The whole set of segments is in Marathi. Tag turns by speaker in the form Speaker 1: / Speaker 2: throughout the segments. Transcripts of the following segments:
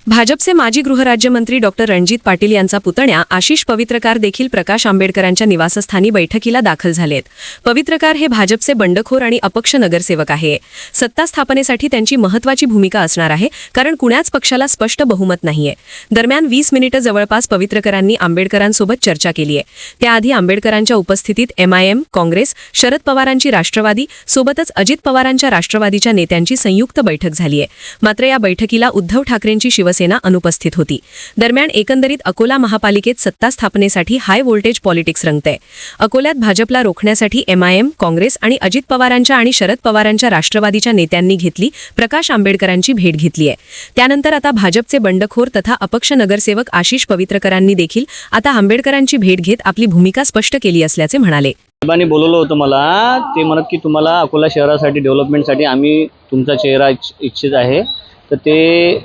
Speaker 1: भाजपचे माजी गृहराज्यमंत्री डॉक्टर रणजित पाटील यांचा पुतण्या आशिष पवित्रकार देखील प्रकाश आंबेडकरांच्या निवासस्थानी बैठकीला दाखल झालेत। पवित्रकार हे भाजपचे बंडखोर आणि अपक्ष नगरसेवक आहे। सत्ता स्थापनेसाठी त्यांची महत्त्वाची भूमिका असणार आहे, कारण कुणाच पक्षाला स्पष्ट बहुमत नाहीये। दरम्यान 20 मिनिटं जवळपास पवित्रकरांनी आंबेडकरांसोबत चर्चा केली आहे। त्याआधी आंबेडकरांच्या उपस्थितीत MIM, काँग्रेस, शरद पवारांची राष्ट्रवादी सोबतच अजित पवारांच्या राष्ट्रवादीच्या नेत्यांची संयुक्त बैठक झाली आहे। मात्र या बैठकीला उद्धव ठाकरेंची शिवसेना अनुपस्थित होती। दरम्यान एकंदरीत अकोला महापालिकेत सत्ता स्थापनेसाठी हाय व्होल्टेज पॉलिटिक्स रंगतंय। अकोल्यात भाजपला रोखण्यासाठी MIM, काँग्रेस आणि अजित पवारांच्या आणि शरद पवारांच्या राष्ट्रवादीच्या नेत्यांनी घेतली प्रकाश आंबेडकरांची भेट घेतली आहे। त्यानंतर आता भाजपचे बंडखोर तथा अपक्ष नगरसेवक आशिष पवित्रकरांनी देखील आता आंबेडकरांची भेट घेत आपली भूमिका स्पष्ट केली असल्याचे म्हणाले।
Speaker 2: साहेबांनी बोलवलं होतं मला, ते म्हणत की तुम्हाला अकोला शहरासाठी डेव्हलपमेंटसाठी आम्ही तुमचा चेहरा इच्छित आहे, तर ते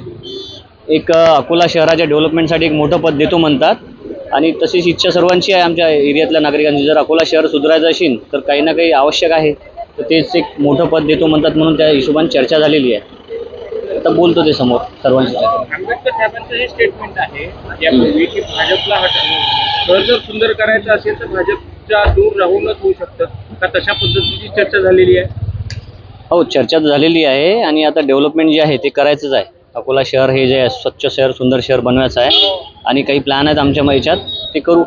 Speaker 2: एक अकोला शहराच्या डेव्हलपमेंटसाठी एक मोठं पद देतो म्हणतात। आणि तशीच इच्छा सर्वांची आहे आमच्या एरियातल्या नागरिकांची। जर अकोला शहर सुधारायचं असेल तर काही ना काही आवश्यक आहे, तर तेच एक मोठं पद देतो म्हणतात, म्हणून त्या हिशोबाने चर्चा झालेली आहे। आता बोलतो ते समोर सर्वांची।
Speaker 3: आंबेडकर साहेबांचं हे स्टेटमेंट आहे यापूर्वी की भाजपला शहर जर सुंदर करायचं असेल तर भाजपच्या दूर राहूनच होऊ शकतं, का तशा पद्धतीची चर्चा झालेली आहे?
Speaker 2: हो, चर्चा झालेली आहे आणि आता डेव्हलपमेंट जे आहे ते करायचंच आहे। अकोला शहर हे जे आहे स्वच्छ शहर, सुंदर शहर बनवायचं आहे आणि काही प्लॅन आहेत आमच्या याच्यात, ते करू।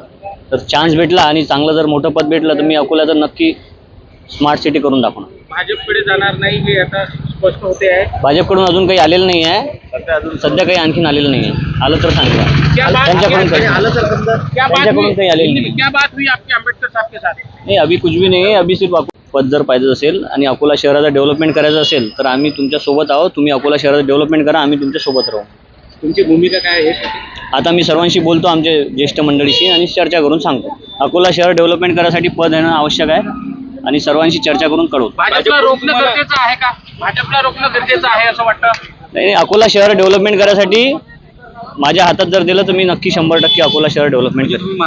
Speaker 2: तर चान्स भेटला आणि चांगलं जर मोठं पद भेटलं तर मी अकोल्याचं नक्की स्मार्ट सिटी करून दाखवणार।
Speaker 3: भाजपकडे जाणार नाही हे आता स्पष्ट होते आहे।
Speaker 2: भाजपकडून अजून काही आलेलं नाही आहे, सध्या काही आणखीन आलेलं नाही आहे। आलं तर सांगा, त्यांच्याकडून काही आलेलं नाही।
Speaker 3: क्या बात हुई आपकी आंबेडकर साहब के साथ?
Speaker 2: नाही, अभी कुछ भी नहीं है। अभी सिर्फ पद जर पाहिजे असेल आणि अकोला शहराचं डेव्हलपमेंट करायचं असेल तर आम्ही तुमच्या सोबत आहोत। तुम्ही अकोला शहराचं डेव्हलपमेंट करा, आम्ही तुमच्या सोबत राहू।
Speaker 3: तुमची भूमिका काय आहे?
Speaker 2: आता मी सर्वांशी बोलतो, आमच्या ज्येष्ठ मंडळीशी, आणि चर्चा करून सांगतो। अकोला शहर डेव्हलपमेंट करायसाठी पद येणं आवश्यक आहे आणि सर्वांशी चर्चा करून कळवतो।
Speaker 3: भाजपला रोखणं गरजेचं आहे का? भाजपला रोखणं गरजेचं आहे असं वाटतं?
Speaker 2: नाही, अकोला शहर डेव्हलपमेंट करायसाठी माझ्या हातात जर दिलं तर मी नक्की 100% अकोला शहर डेव्हलपमेंट करेन।